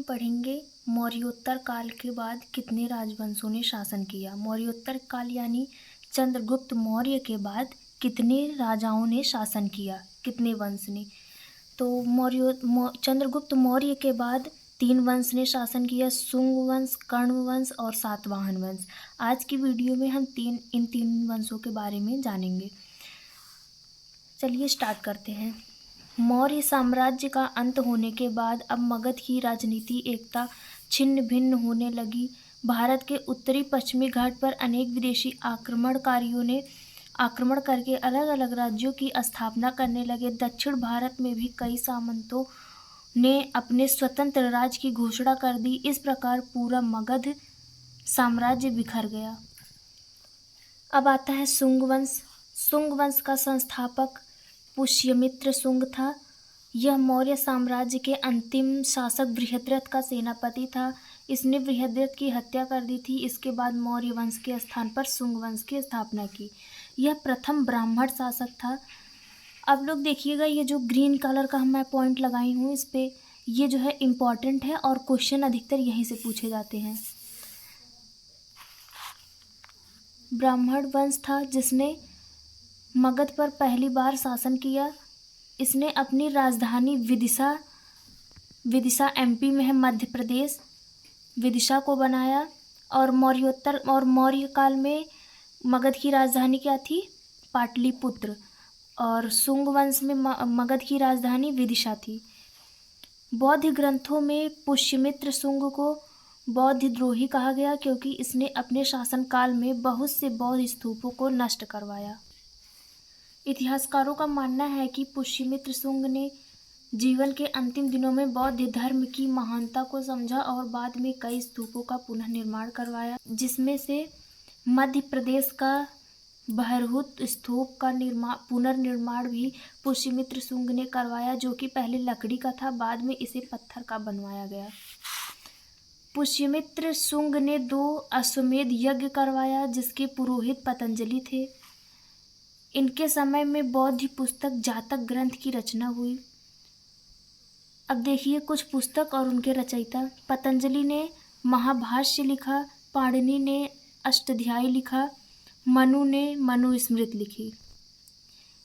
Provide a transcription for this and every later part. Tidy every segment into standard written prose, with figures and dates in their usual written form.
पढ़ेंगे मौर्योत्तर काल के बाद कितने राजवंशों ने शासन किया। मौर्योत्तर काल यानी चंद्रगुप्त मौर्य के बाद कितने राजाओं ने शासन किया, कितने वंश ने। तो चंद्रगुप्त मौर्य के बाद 3 वंश ने शासन किया, शुंग वंश, कर्ण वंश और सातवाहन वंश। आज की वीडियो में हम इन तीन वंशों के बारे में जानेंगे। चलिए स्टार्ट करते हैं। मौर्य साम्राज्य का अंत होने के बाद अब मगध की राजनीति एकता छिन्न भिन्न होने लगी। भारत के उत्तरी पश्चिमी घाट पर अनेक विदेशी आक्रमणकारियों ने आक्रमण करके अलग अलग राज्यों की स्थापना करने लगे। दक्षिण भारत में भी कई सामंतों ने अपने स्वतंत्र राज्य की घोषणा कर दी। इस प्रकार पूरा मगध साम्राज्य बिखर गया। अब आता है शुंग वंश। शुंग वंश का संस्थापक पुष्यमित्र शुंग था। यह मौर्य साम्राज्य के अंतिम शासक बृहद्रथ का सेनापति था। इसने बृहद्रथ की हत्या कर दी थी। इसके बाद मौर्य वंश के स्थान पर शुंग वंश की स्थापना की। यह प्रथम ब्राह्मण शासक था। अब लोग देखिएगा, ये जो ग्रीन कलर का मैं पॉइंट लगाई हूँ इस पे, ये जो है इम्पॉर्टेंट है और क्वेश्चन अधिकतर यहीं से पूछे जाते हैं। ब्राह्मण वंश था जिसने मगध पर पहली बार शासन किया। इसने अपनी राजधानी विदिशा एमपी में है, मध्य प्रदेश, विदिशा को बनाया। और मौर्य काल में मगध की राजधानी क्या थी? पाटलिपुत्र। और शुंग वंश में मगध की राजधानी विदिशा थी। बौद्ध ग्रंथों में पुष्यमित्र शुंग को बौद्धद्रोही कहा गया क्योंकि इसने अपने शासनकाल में बहुत से बौद्ध स्तूपों को नष्ट करवाया। इतिहासकारों का मानना है कि पुष्यमित्र शुंग ने जीवन के अंतिम दिनों में बौद्ध धर्म की महानता को समझा और बाद में कई स्तूपों का पुनर्निर्माण करवाया, जिसमें से मध्य प्रदेश का बहरहुत स्तूप का पुनर्निर्माण भी पुष्यमित्र शुंग ने करवाया, जो कि पहले लकड़ी का था, बाद में इसे पत्थर का बनवाया गया। पुष्यमित्र शुंग ने 2 अश्वमेध यज्ञ करवाया जिसके पुरोहित पतंजलि थे। इनके समय में बौद्ध पुस्तक जातक ग्रंथ की रचना हुई। अब देखिए कुछ पुस्तक और उनके रचयिता। पतंजलि ने महाभाष्य लिखा, पाणिनि ने अष्टाध्यायी लिखा, मनु ने मनुस्मृति लिखी।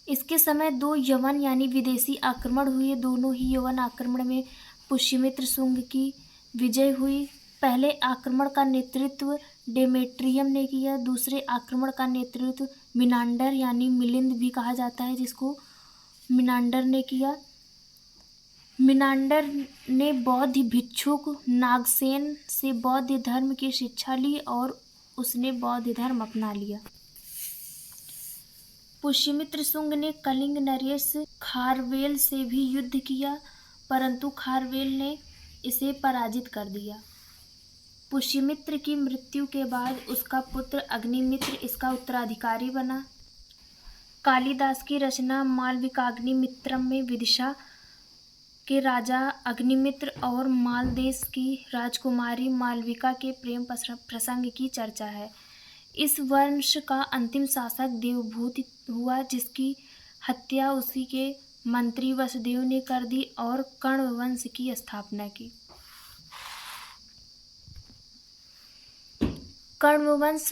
इसके समय 2 यवन यानी विदेशी आक्रमण हुए। दोनों ही यवन आक्रमण में पुष्यमित्र शुंग की विजय हुई। पहले आक्रमण का नेतृत्व डेमेट्रियम ने किया, दूसरे आक्रमण का नेतृत्व मिनांडर यानी मिलिंद भी कहा जाता है जिसको, मिनांडर ने किया। मिनांडर ने बौद्ध भिक्षुक नागसेन से बौद्ध धर्म की शिक्षा ली और उसने बौद्ध धर्म अपना लिया। पुष्यमित्र शुंग ने कलिंग नरेश खारवेल से भी युद्ध किया, परंतु खारवेल ने इसे पराजित कर दिया। पुष्यमित्र की मृत्यु के बाद उसका पुत्र अग्निमित्र इसका उत्तराधिकारी बना। कालिदास की रचना मालविकाग्निमित्रम में विदिशा के राजा अग्निमित्र और मालदेश की राजकुमारी मालविका के प्रेम प्रसंग की चर्चा है। इस वंश का अंतिम शासक देवभूति हुआ, जिसकी हत्या उसी के मंत्री वसुदेव ने कर दी और कर्ण वंश की स्थापना की। कर्ण वंश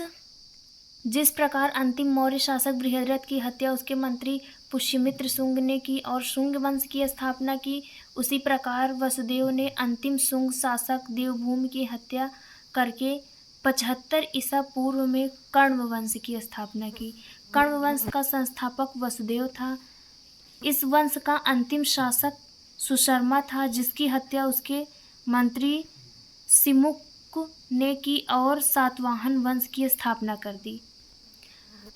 जिस प्रकार अंतिम मौर्य शासक बृहद्रथ की हत्या उसके मंत्री पुष्यमित्र शुंग ने की और शुंग वंश की स्थापना की, उसी प्रकार वसुदेव ने अंतिम शुंग शासक देवभूमि की हत्या करके 75 ईसा पूर्व में कर्ण वंश की स्थापना की। कर्ण वंश का संस्थापक वसुदेव था। इस वंश का अंतिम शासक सुशर्मा था, जिसकी हत्या उसके मंत्री सिमुक ने की और सातवाहन वंश की स्थापना कर दी।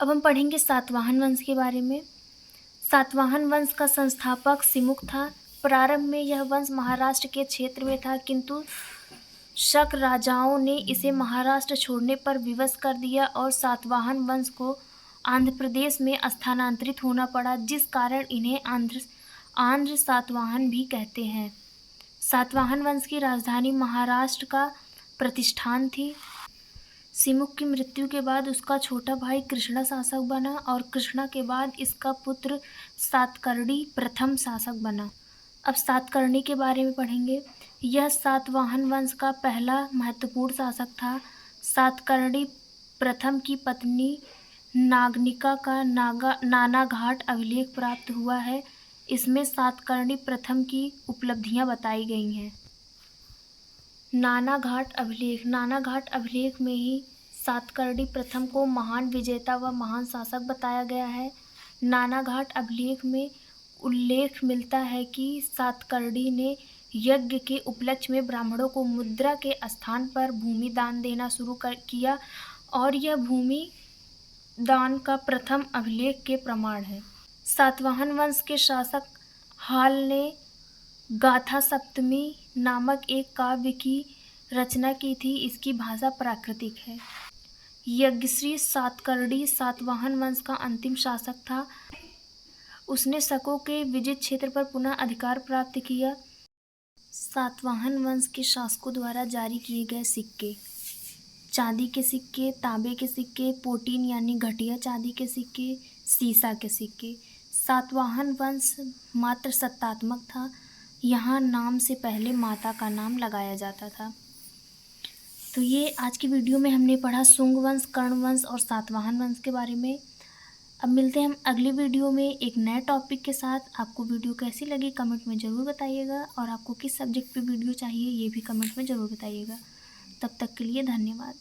अब हम पढ़ेंगे सातवाहन वंश के बारे में। सातवाहन वंश का संस्थापक सिमुक था। प्रारंभ में यह वंश महाराष्ट्र के क्षेत्र में था, किंतु शक राजाओं ने इसे महाराष्ट्र छोड़ने पर विवश कर दिया और सातवाहन वंश को आंध्र प्रदेश में स्थानांतरित होना पड़ा, जिस कारण इन्हें आंध्र सातवाहन भी कहते हैं। सातवाहन वंश की राजधानी महाराष्ट्र का प्रतिष्ठान थी। सिमुक की मृत्यु के बाद उसका छोटा भाई कृष्णा शासक बना और कृष्णा के बाद इसका पुत्र सातकर्णी प्रथम शासक बना। अब सातकर्णी के बारे में पढ़ेंगे। यह सातवाहन वंश का पहला महत्वपूर्ण शासक था। सातकर्णी प्रथम की पत्नी नागनिका का नानाघाट अभिलेख प्राप्त हुआ है। इसमें सातकर्णी प्रथम की उपलब्धियां बताई गई हैं। नानाघाट अभिलेख में ही सातकर्णी प्रथम को महान विजेता व महान शासक बताया गया है। नानाघाट अभिलेख में उल्लेख मिलता है कि सातकर्णी ने यज्ञ के उपलक्ष्य में ब्राह्मणों को मुद्रा के स्थान पर भूमि दान देना शुरू किया और यह भूमि दान का प्रथम अभिलेख के प्रमाण है। सातवाहन वंश के शासक हाल ने गाथा सप्तमी नामक एक काव्य की रचना की थी। इसकी भाषा प्राकृतिक है। यज्ञश्री सातकर्णी सातवाहन वंश का अंतिम शासक था। उसने शकों के विजित क्षेत्र पर पुनः अधिकार प्राप्त किया। सातवाहन वंश के शासकों द्वारा जारी किए गए सिक्के, चांदी के सिक्के, तांबे के सिक्के, पोटीन यानी घटिया चांदी के सिक्के, सीसा के सिक्के। सातवाहन वंश मात्र सत्तात्मक था। यहाँ नाम से पहले माता का नाम लगाया जाता था। तो ये आज की वीडियो में हमने पढ़ा शुंग वंश, कर्ण वंश और सातवाहन वंश के बारे में। अब मिलते हैं हम अगली वीडियो में एक नए टॉपिक के साथ। आपको वीडियो कैसी लगी कमेंट में ज़रूर बताइएगा और आपको किस सब्जेक्ट पे वीडियो चाहिए ये भी कमेंट में ज़रूर बताइएगा। तब तक के लिए धन्यवाद।